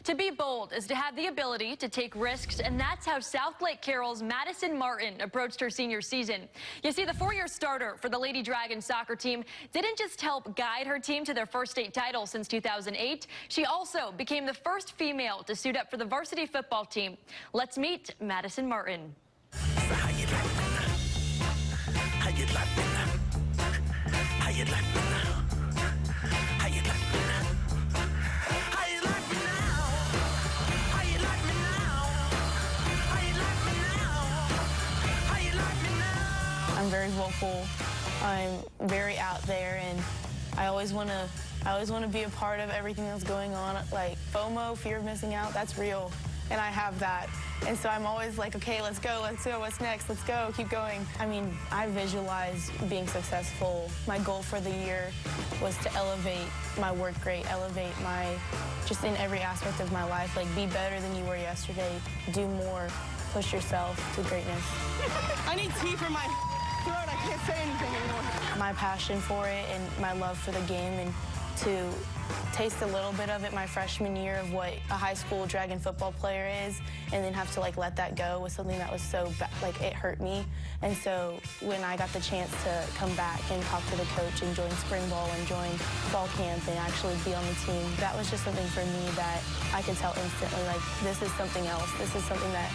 To be bold is to have the ability to take risks, and that's how Southlake Carroll's Madison Martin approached her senior season. You see, the four-year starter for the Lady Dragons soccer team didn't just help guide her team to their first state title since 2008. She also became the first female to suit up for the varsity football team. Let's meet Madison Martin. How you like me now? How you like me now? How you like me now? How you like me now? How you like me now? How you like me now? How you like me now? How you like me now? I'm very vocal. I'm very out there, and I always want to be a part of everything that's going on. Like FOMO, fear of missing out, that's real, and I have that. And so I'm always like, okay, let's go, what's next, let's go, keep going. I mean, I visualize being successful. My goal for the year was to elevate my work rate, elevate just in every aspect of my life, like be better than you were yesterday, do more, push yourself to greatness. I need tea for my throat, I can't say anything anymore. My passion for it and my love for the game, and to taste a little bit of it my freshman year of what a high school Dragon football player is, and then have to let that go was something that was so it hurt me. And so when I got the chance to come back and talk to the coach and join spring ball and join fall camp and actually be on the team, that was just something for me that I could tell instantly, like, this is something else. This is something that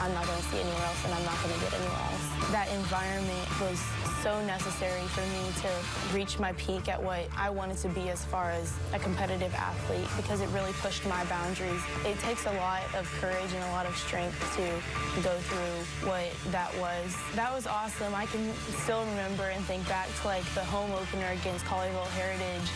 I'm not going to see anywhere else, and I'm not going to get anywhere else. That environment was so necessary for me to reach my peak at what I wanted to be as far as a competitive athlete, because it really pushed my boundaries. It takes a lot of courage and a lot of strength to go through what that was. That was awesome. I can still remember and think back to the home opener against Colleyville Heritage,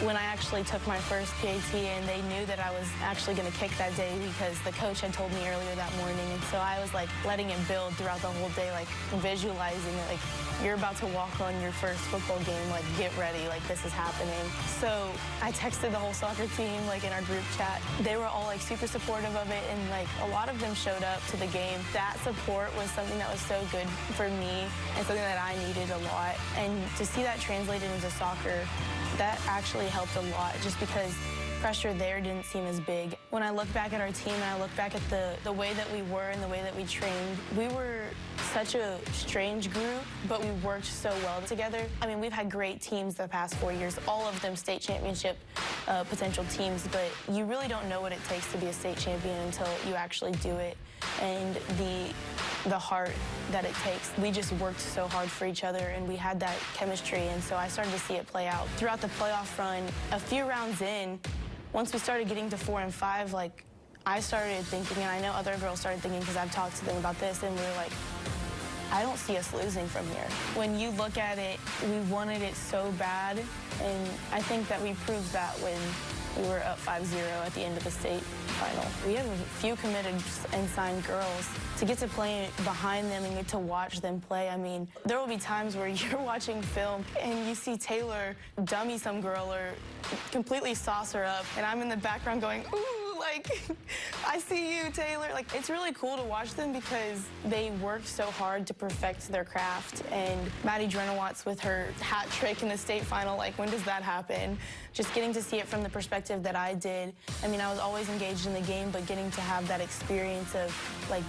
when I actually took my first PAT, and they knew that I was actually going to kick that day because the coach had told me earlier that morning. And so I was letting it build throughout the whole day, visualizing it, you're about to walk on your first football game, get ready, this is happening. So I texted the whole soccer team in our group chat. They were all super supportive of it, and a lot of them showed up to the game. That support was something that was so good for me and something that I needed a lot. And to see that translated into soccer, that actually helped a lot, just because pressure there didn't seem as big. When I look back at our team and I look back at the way that we were and the way that we trained, we were such a strange group, but we worked so well together. I mean, we've had great teams the past 4 years, all of them state championship potential teams, but you really don't know what it takes to be a state champion until you actually do it. And the heart that it takes. We just worked so hard for each other, and we had that chemistry, and so I started to see it play out. Throughout the playoff run, a few rounds in, once we started getting to 4 and 5, I started thinking, and I know other girls started thinking because I've talked to them about this, and we were like, I don't see us losing from here. When you look at it, we wanted it so bad, and I think that we proved that when we were up 5-0 at the end of the state final. We have a few committed and signed girls. To get to play behind them and get to watch them play, I mean, there will be times where you're watching film and you see Taylor dummy some girl or completely sauce her up, and I'm in the background going, ooh, I see you, Taylor. It's really cool to watch them because they work so hard to perfect their craft. And Maddie Drenowatz with her hat trick in the state final, when does that happen? Just getting to see it from the perspective that I did. I mean, I was always engaged in the game, but getting to have that experience of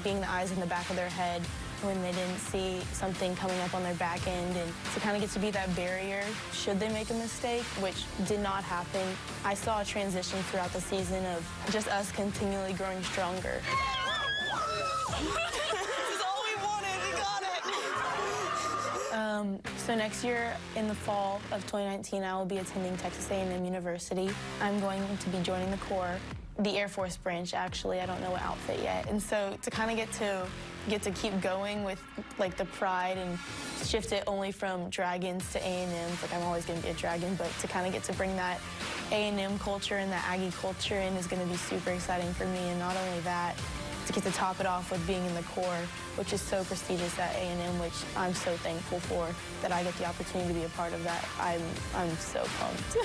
being the eyes in the back of their head when they didn't see something coming up on their back end, and to kind of get to be that barrier should they make a mistake, which did not happen. I saw a transition throughout the season of just us continually growing stronger. This is all we wanted, we got it! So next year, in the fall of 2019, I will be attending Texas A&M University. I'm going to be joining the Corps, the Air Force branch, actually. I don't know what outfit yet. And so to kind of get to keep going with the pride and shift it only from Dragons to A&M. I'm always going to be a Dragon, but to kind of get to bring that A&M culture and that Aggie culture in is going to be super exciting for me. And not only that, to get to top it off with being in the Corps, which is so prestigious at A&M, which I'm so thankful for, that I get the opportunity to be a part of that. I'm so pumped.